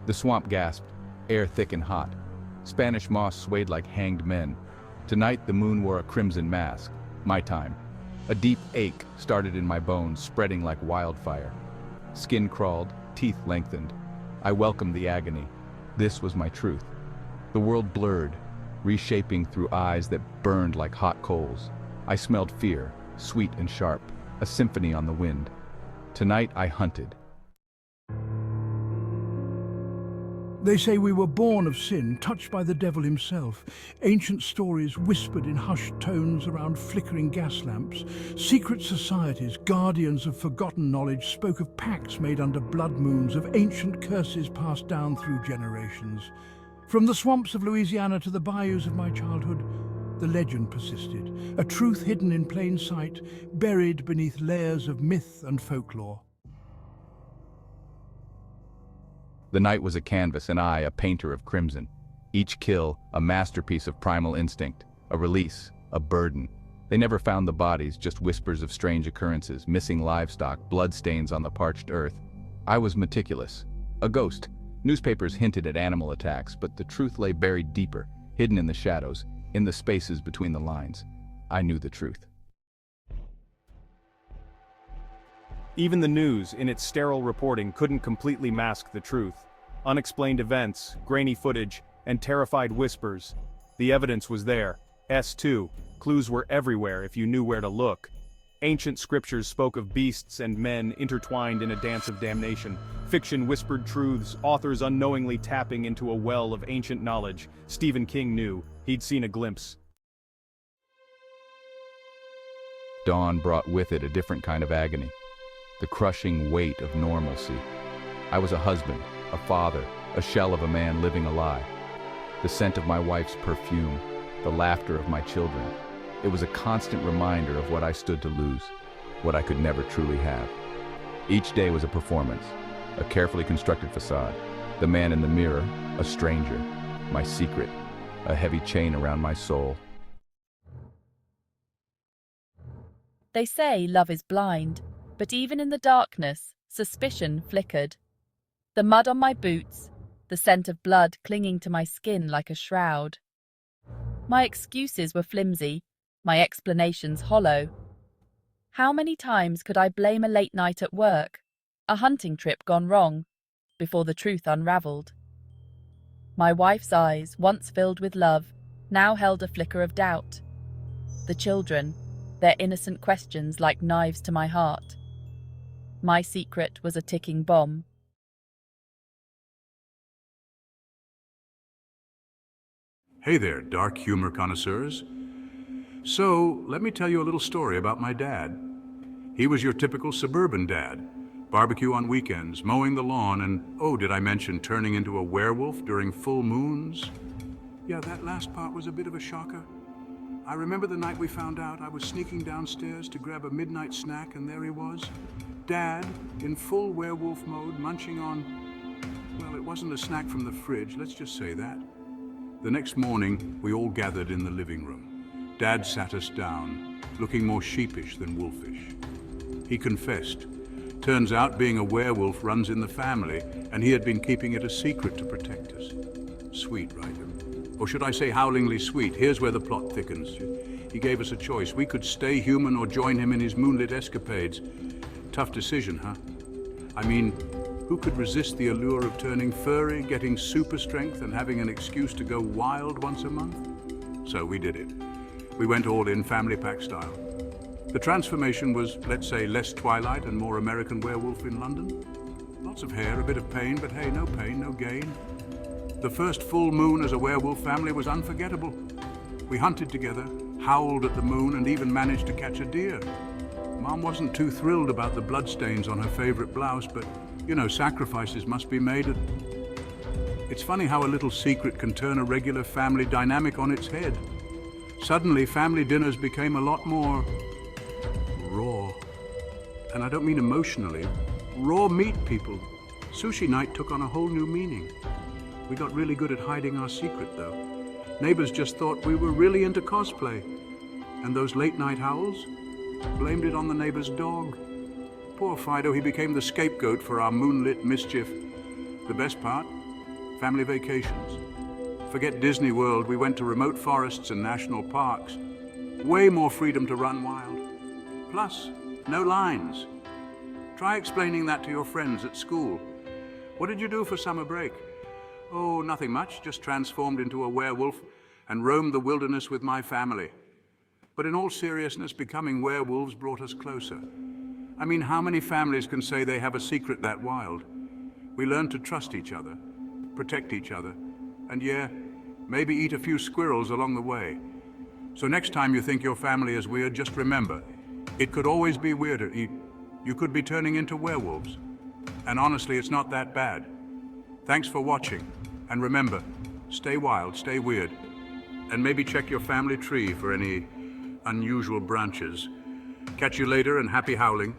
The swamp gasped, air thick and hot. Spanish moss swayed like hanged men. Tonight the moon wore a crimson mask. My time. A deep ache started in my bones, spreading like wildfire. Skin crawled, teeth lengthened. I welcomed the agony. This was my truth. The world blurred, reshaping through eyes that burned like hot coals. I smelled fear, sweet and sharp, a symphony on the wind. Tonight I hunted. They say we were born of sin, touched by the devil himself. Ancient stories whispered in hushed tones around flickering gas lamps. Secret societies, guardians of forgotten knowledge, spoke of pacts made under blood moons, of ancient curses passed down through generations. From the swamps of Louisiana to the bayous of my childhood, the legend persisted, a truth hidden in plain sight, buried beneath layers of myth and folklore. The night was a canvas and I, a painter of crimson. Each kill, a masterpiece of primal instinct, a release, a burden. They never found the bodies, just whispers of strange occurrences, missing livestock, bloodstains on the parched earth. I was meticulous, a ghost. Newspapers hinted at animal attacks, but the truth lay buried deeper, hidden in the shadows, in the spaces between the lines. I knew the truth. Even the news, in its sterile reporting, couldn't completely mask the truth. Unexplained events, grainy footage, and terrified whispers. The evidence was there. S2. Clues were everywhere if you knew where to look. Ancient scriptures spoke of beasts and men intertwined in a dance of damnation. Fiction whispered truths, authors unknowingly tapping into a well of ancient knowledge. Stephen King knew. He'd seen a glimpse. Dawn brought with it a different kind of agony. The crushing weight of normalcy. I was a husband, a father, a shell of a man living a lie. The scent of my wife's perfume, the laughter of my children. It was a constant reminder of what I stood to lose, what I could never truly have. Each day was a performance, a carefully constructed facade. The man in the mirror, a stranger, my secret, a heavy chain around my soul. They say love is blind. But even in the darkness, suspicion flickered. The mud on my boots, the scent of blood clinging to my skin like a shroud. My excuses were flimsy, my explanations hollow. How many times could I blame a late night at work, a hunting trip gone wrong, before the truth unraveled? My wife's eyes, once filled with love, now held a flicker of doubt. The children, their innocent questions like knives to my heart. My secret was a ticking bomb. Hey there, dark humor connoisseurs. So, let me tell you a little story about my dad. He was your typical suburban dad. Barbecue on weekends, mowing the lawn, and, oh, did I mention turning into a werewolf during full moons? Yeah, that last part was a bit of a shocker. I remember the night we found out. I was sneaking downstairs to grab a midnight snack, and there he was. Dad, in full werewolf mode, munching on, well, it wasn't a snack from the fridge, let's just say that. The next morning, we all gathered in the living room. Dad sat us down, looking more sheepish than wolfish. He confessed. Turns out being a werewolf runs in the family, and he had been keeping it a secret to protect us. Sweet, right? Or should I say howlingly sweet? Here's where the plot thickens. He gave us a choice. We could stay human or join him in his moonlit escapades. Tough decision, huh? I mean, who could resist the allure of turning furry, getting super strength, and having an excuse to go wild once a month? So we did it. We went all in, family pack style. The transformation was, let's say, less Twilight and more American Werewolf in London. Lots of hair, a bit of pain, but hey, no pain, no gain. The first full moon as a werewolf family was unforgettable. We hunted together, howled at the moon, and even managed to catch a deer. Mom wasn't too thrilled about the bloodstains on her favorite blouse, but, you know, sacrifices must be made. It's funny how a little secret can turn a regular family dynamic on its head. Suddenly, family dinners became a lot more raw. And I don't mean emotionally. Raw meat, people. Sushi night took on a whole new meaning. We got really good at hiding our secret, though. Neighbors just thought we were really into cosplay. And those late night howls? Blamed it on the neighbor's dog. Poor Fido, he became the scapegoat for our moonlit mischief. The best part? family vacations. Forget Disney World, we went to remote forests and national parks. Way more freedom to run wild. Plus, no lines. Try explaining that to your friends at school. What did you do for summer break? Oh, nothing much, just transformed into a werewolf and roamed the wilderness with my family. But in all seriousness, becoming werewolves brought us closer. I mean, how many families can say they have a secret that wild? We learned to trust each other, protect each other, and yeah, maybe eat a few squirrels along the way. So next time you think your family is weird, just remember, it could always be weirder. You could be turning into werewolves. And honestly, it's not that bad. Thanks for watching, and remember, stay wild, stay weird, and maybe check your family tree for any unusual branches. Catch you later, and happy howling.